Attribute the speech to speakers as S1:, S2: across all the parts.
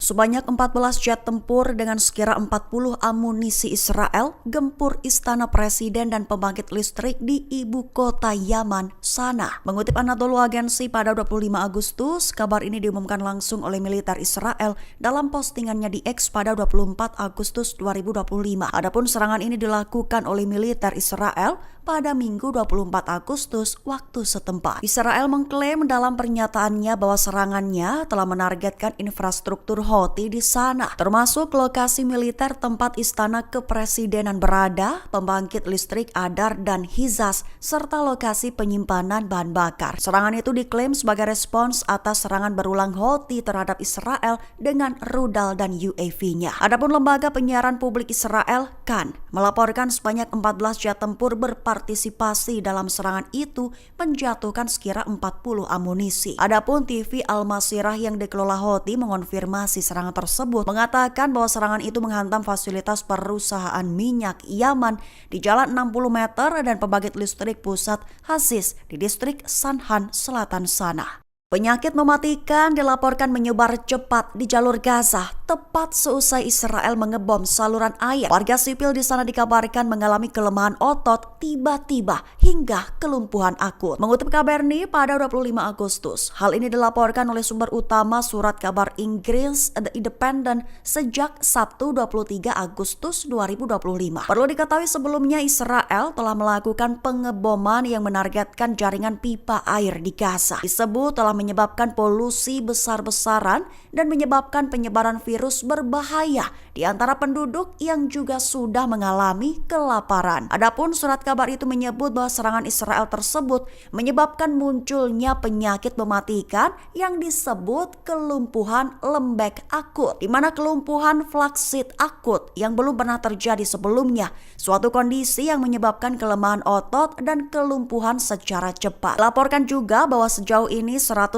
S1: Sebanyak 14 jet tempur dengan sekira 40 amunisi Israel gempur istana presiden dan pembangkit listrik di ibu kota Yaman, Sanaa. Mengutip Anadolu Agency pada 25 Agustus, kabar ini diumumkan langsung oleh militer Israel dalam postingannya di X pada 24 Agustus 2025. Adapun serangan ini dilakukan oleh militer Israel pada Minggu 24 Agustus waktu setempat. Israel mengklaim dalam pernyataannya bahwa serangannya telah menargetkan infrastruktur Houthi di sana, termasuk lokasi militer tempat istana kepresidenan berada, pembangkit listrik Adar dan Hizaz, serta lokasi penyimpanan bahan bakar. Serangan itu diklaim sebagai respons atas serangan berulang Houthi terhadap Israel dengan rudal dan UAV-nya. Adapun lembaga penyiaran publik Israel, Kan, melaporkan sebanyak 14 jet tempur berpartisipasi dalam serangan itu menjatuhkan sekira 40 amunisi. Adapun TV Al-Masirah yang dikelola Houthi mengonfirmasi serangan tersebut, mengatakan bahwa serangan itu menghantam fasilitas perusahaan minyak Yaman di jalan 60 meter dan pembangkit listrik pusat Hasis di distrik Sanhan, selatan sana. Penyakit mematikan dilaporkan menyebar cepat di jalur Gaza tepat seusai Israel mengebom saluran air. Warga sipil di sana dikabarkan mengalami kelemahan otot tiba-tiba hingga kelumpuhan akut. Mengutip KBRI pada 25 Agustus, hal ini dilaporkan oleh sumber utama surat kabar Inggris The Independent sejak Sabtu 23 Agustus 2025. Perlu diketahui sebelumnya Israel telah melakukan pengeboman yang menargetkan jaringan pipa air di Gaza. Disebut telah menyebabkan polusi besar-besaran dan menyebabkan penyebaran virus berbahaya di antara penduduk yang juga sudah mengalami kelaparan. Adapun surat kabar itu menyebut bahwa serangan Israel tersebut menyebabkan munculnya penyakit mematikan yang disebut kelumpuhan lembek akut, di mana kelumpuhan flaksit akut yang belum pernah terjadi sebelumnya, suatu kondisi yang menyebabkan kelemahan otot dan kelumpuhan secara cepat. Laporkan juga bahwa sejauh ini 110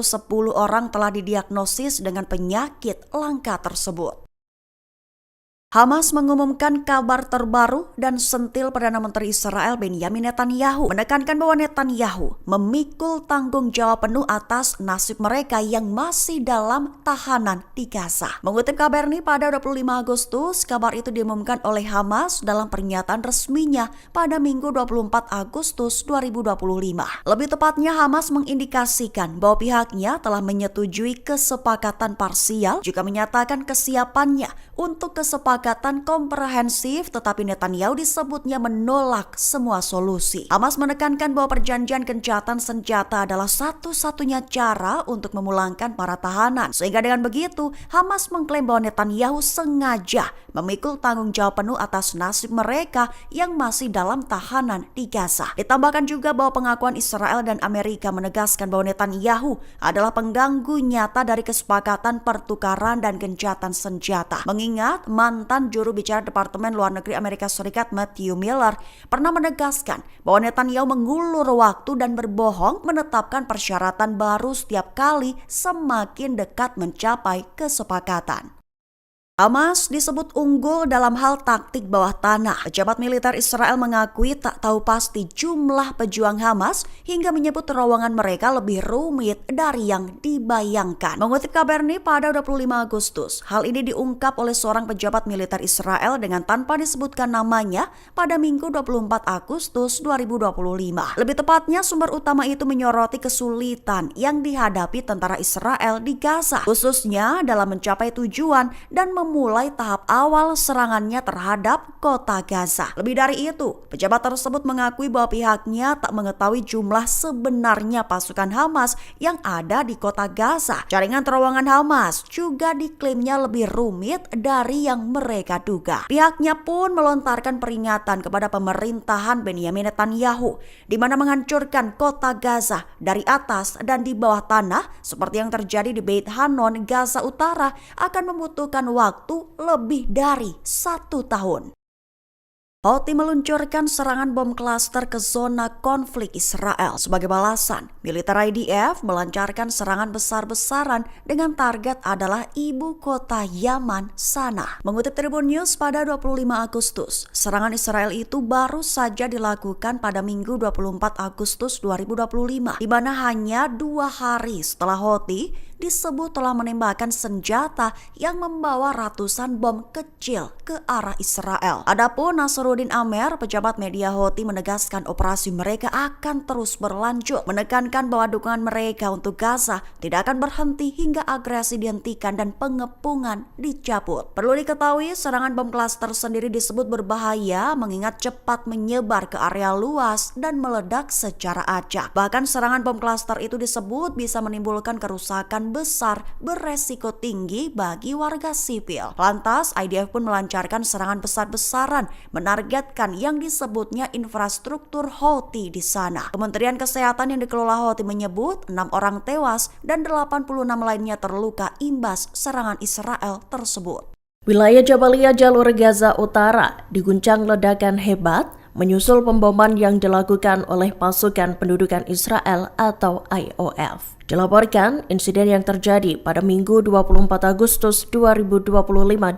S1: orang telah didiagnosis dengan penyakit langka tersebut. Hamas mengumumkan kabar terbaru dan sentil Perdana Menteri Israel Benjamin Netanyahu menekankan bahwa Netanyahu memikul tanggung jawab penuh atas nasib mereka yang masih dalam tahanan di Gaza. Mengutip KBRI pada 25 Agustus, kabar itu diumumkan oleh Hamas dalam pernyataan resminya pada Minggu 24 Agustus 2025. Lebih tepatnya, Hamas mengindikasikan bahwa pihaknya telah menyetujui kesepakatan parsial, juga menyatakan kesiapannya untuk kesepakatan komprehensif, tetapi Netanyahu disebutnya menolak semua solusi. Hamas menekankan bahwa perjanjian gencatan senjata adalah satu-satunya cara untuk memulangkan para tahanan. Sehingga dengan begitu, Hamas mengklaim bahwa Netanyahu sengaja memikul tanggung jawab penuh atas nasib mereka yang masih dalam tahanan di Gaza. Ditambahkan juga bahwa pengakuan Israel dan Amerika menegaskan bahwa Netanyahu adalah pengganggu nyata dari kesepakatan pertukaran dan gencatan senjata. Mengingat mantan juru bicara Departemen Luar Negeri Amerika Serikat Matthew Miller pernah menegaskan bahwa Netanyahu mengulur waktu dan berbohong menetapkan persyaratan baru setiap kali semakin dekat mencapai kesepakatan. Hamas disebut unggul dalam hal taktik bawah tanah. Pejabat militer Israel mengakui tak tahu pasti jumlah pejuang Hamas hingga menyebut terowongan mereka lebih rumit dari yang dibayangkan. Mengutip KBRI pada 25 Agustus, hal ini diungkap oleh seorang pejabat militer Israel dengan tanpa disebutkan namanya pada Minggu 24 Agustus 2025. Lebih tepatnya, sumber utama itu menyoroti kesulitan yang dihadapi tentara Israel di Gaza, khususnya dalam mencapai tujuan dan memulai tahap awal serangannya terhadap kota Gaza. Lebih dari itu, pejabat tersebut mengakui bahwa pihaknya tak mengetahui jumlah sebenarnya pasukan Hamas yang ada di kota Gaza. Jaringan terowongan Hamas juga diklaimnya lebih rumit dari yang mereka duga. Pihaknya pun melontarkan peringatan kepada pemerintahan Benjamin Netanyahu, di mana menghancurkan kota Gaza dari atas dan di bawah tanah seperti yang terjadi di Beit Hanon, Gaza Utara akan membutuhkan waktu lebih dari 1 tahun. Houthi meluncurkan serangan bom klaster ke zona konflik Israel. Sebagai balasan, militer IDF melancarkan serangan besar-besaran dengan target adalah ibu kota Yaman, Sanaa. Mengutip Tribun News pada 25 Agustus, serangan Israel itu baru saja dilakukan pada Minggu 24 Agustus 2025, di mana hanya 2 hari setelah Houthi disebut telah menembakkan senjata yang membawa ratusan bom kecil ke arah Israel. Adapun Nasruddin Amer, pejabat media Houthi, menegaskan operasi mereka akan terus berlanjut, menekankan bahwa dukungan mereka untuk Gaza tidak akan berhenti hingga agresi dihentikan dan pengepungan dicabut. Perlu diketahui, serangan bom klaster sendiri disebut berbahaya mengingat cepat menyebar ke area luas dan meledak secara acak. Bahkan serangan bom klaster itu disebut bisa menimbulkan kerusakan besar beresiko tinggi bagi warga sipil. Lantas, IDF pun melancarkan serangan besar-besaran menargetkan yang disebutnya infrastruktur Houthi di sana. Kementerian Kesehatan yang dikelola Houthi menyebut 6 orang tewas dan 86 lainnya terluka imbas serangan Israel tersebut.
S2: Wilayah Jabalia jalur Gaza Utara diguncang ledakan hebat menyusul pemboman yang dilakukan oleh pasukan pendudukan Israel atau IOF. Dilaporkan, insiden yang terjadi pada Minggu 24 Agustus 2025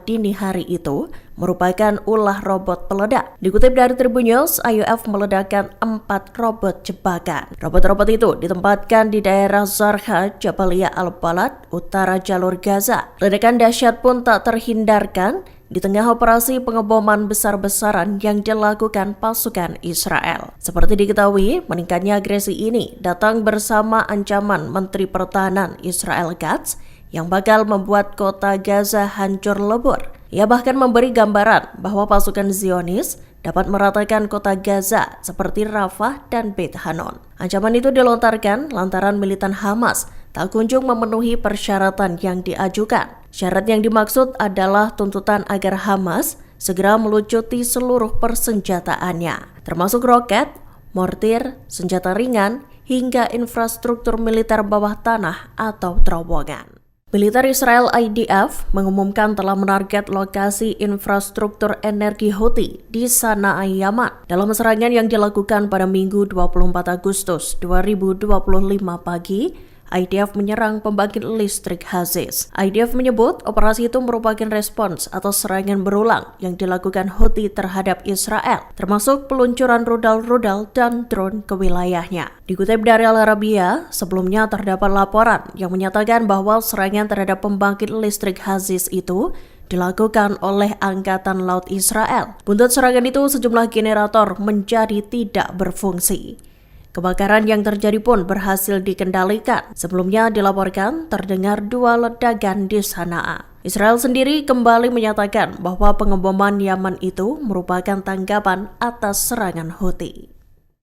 S2: dini hari itu merupakan ulah robot peledak. Dikutip dari Tribun News, IOF meledakkan 4 robot jebakan. Robot-robot itu ditempatkan di daerah Zarha, Jabalia Al-Balad, utara jalur Gaza. Ledakan dahsyat pun tak terhindarkan di tengah operasi pengeboman besar-besaran yang dilakukan pasukan Israel. Seperti diketahui, meningkatnya agresi ini datang bersama ancaman Menteri Pertahanan Israel Katz yang bakal membuat kota Gaza hancur lebur. Ia bahkan memberi gambaran bahwa pasukan Zionis dapat meratakan kota Gaza seperti Rafah dan Beit Hanon. Ancaman itu dilontarkan lantaran militan Hamas tak kunjung memenuhi persyaratan yang diajukan. Syarat yang dimaksud adalah tuntutan agar Hamas segera melucuti seluruh persenjataannya, termasuk roket, mortir, senjata ringan, hingga infrastruktur militer bawah tanah atau terowongan. Militer Israel IDF mengumumkan telah menarget lokasi infrastruktur energi Houthi di Sanaa, Yaman dalam serangan yang dilakukan pada Minggu 24 Agustus 2025 pagi. IDF menyerang pembangkit listrik Hazis. IDF menyebut operasi itu merupakan respons atas serangan berulang yang dilakukan Houthi terhadap Israel, termasuk peluncuran rudal-rudal dan drone ke wilayahnya. Dikutip dari Al Arabiya, sebelumnya terdapat laporan yang menyatakan bahwa serangan terhadap pembangkit listrik Hazis itu dilakukan oleh Angkatan Laut Israel. Buntut serangan itu, sejumlah generator menjadi tidak berfungsi. Kebakaran yang terjadi pun berhasil dikendalikan. Sebelumnya dilaporkan terdengar 2 ledakan di Sanaa. Israel sendiri kembali menyatakan bahwa pengeboman Yaman itu merupakan tanggapan atas serangan Houthi.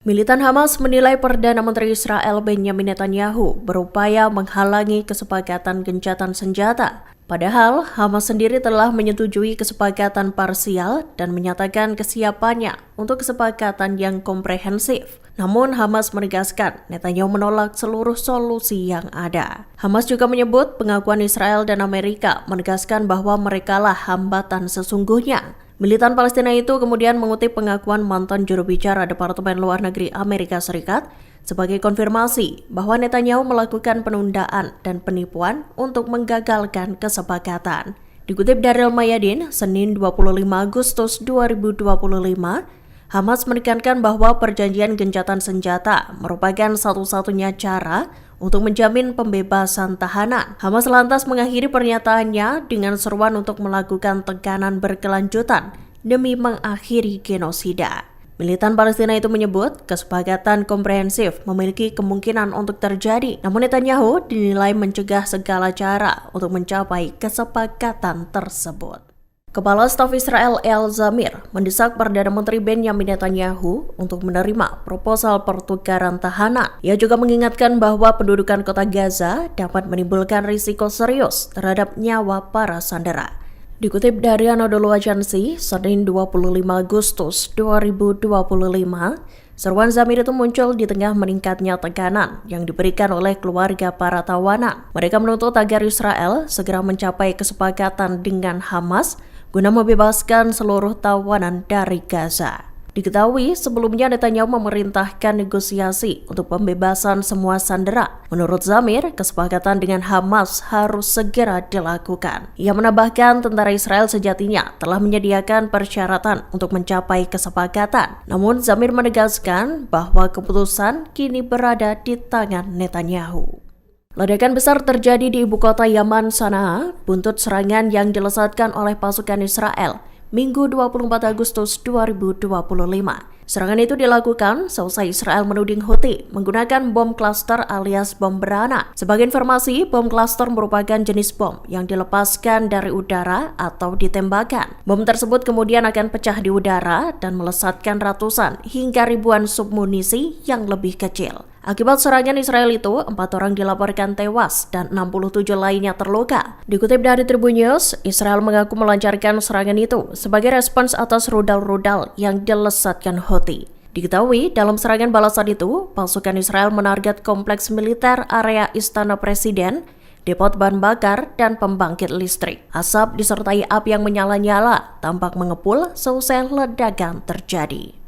S2: Militan Hamas menilai Perdana Menteri Israel Benjamin Netanyahu berupaya menghalangi kesepakatan gencatan senjata. Padahal Hamas sendiri telah menyetujui kesepakatan parsial dan menyatakan kesiapannya untuk kesepakatan yang komprehensif. Namun Hamas menegaskan Netanyahu menolak seluruh solusi yang ada. Hamas juga menyebut pengakuan Israel dan Amerika menegaskan bahwa merekalah hambatan sesungguhnya. Militan Palestina itu kemudian mengutip pengakuan mantan juru bicara Departemen Luar Negeri Amerika Serikat sebagai konfirmasi bahwa Netanyahu melakukan penundaan dan penipuan untuk menggagalkan kesepakatan. Dikutip dari Al-Mayadin, Senin 25 Agustus 2025, Hamas menekankan bahwa perjanjian gencatan senjata merupakan satu-satunya cara untuk menjamin pembebasan tahanan. Hamas lantas mengakhiri pernyataannya dengan seruan untuk melakukan tekanan berkelanjutan demi mengakhiri genosida. Militan Palestina itu menyebut kesepakatan komprehensif memiliki kemungkinan untuk terjadi, namun Netanyahu dinilai mencegah segala cara untuk mencapai kesepakatan tersebut. Kepala Staf Israel Eyal Zamir mendesak Perdana Menteri Benjamin Netanyahu untuk menerima proposal pertukaran tahanan. Ia juga mengingatkan bahwa pendudukan kota Gaza dapat menimbulkan risiko serius terhadap nyawa para sandera. Dikutip dari Anadolu Agency, Senin 25 Agustus 2025, seruan Zamir itu muncul di tengah meningkatnya tekanan yang diberikan oleh keluarga para tawanan. Mereka menuntut agar Israel segera mencapai kesepakatan dengan Hamas guna membebaskan seluruh tawanan dari Gaza. Diketahui sebelumnya Netanyahu memerintahkan negosiasi untuk pembebasan semua sandera. Menurut Zamir, kesepakatan dengan Hamas harus segera dilakukan. Ia menambahkan tentara Israel sejatinya telah menyediakan persyaratan untuk mencapai kesepakatan. Namun Zamir menegaskan bahwa keputusan kini berada di tangan Netanyahu. Ledakan besar terjadi di ibu kota Yaman, Sanaa, buntut serangan yang dilesatkan oleh pasukan Israel Minggu 24 Agustus 2025. Serangan itu dilakukan seusai Israel menuding Houthi menggunakan bom klaster alias bom berana. Sebagai informasi, bom klaster merupakan jenis bom yang dilepaskan dari udara atau ditembakkan. Bom tersebut kemudian akan pecah di udara dan melesatkan ratusan hingga ribuan submunisi yang lebih kecil. Akibat serangan Israel itu, 4 orang dilaporkan tewas dan 67 lainnya terluka. Dikutip dari Tribun News, Israel mengaku melancarkan serangan itu sebagai respons atas rudal-rudal yang dilesatkan Houthi. Diketahui, dalam serangan balasan itu, pasukan Israel menarget kompleks militer area Istana Presiden, depot bahan bakar, dan pembangkit listrik. Asap disertai api yang menyala-nyala tampak mengepul seusai ledakan terjadi.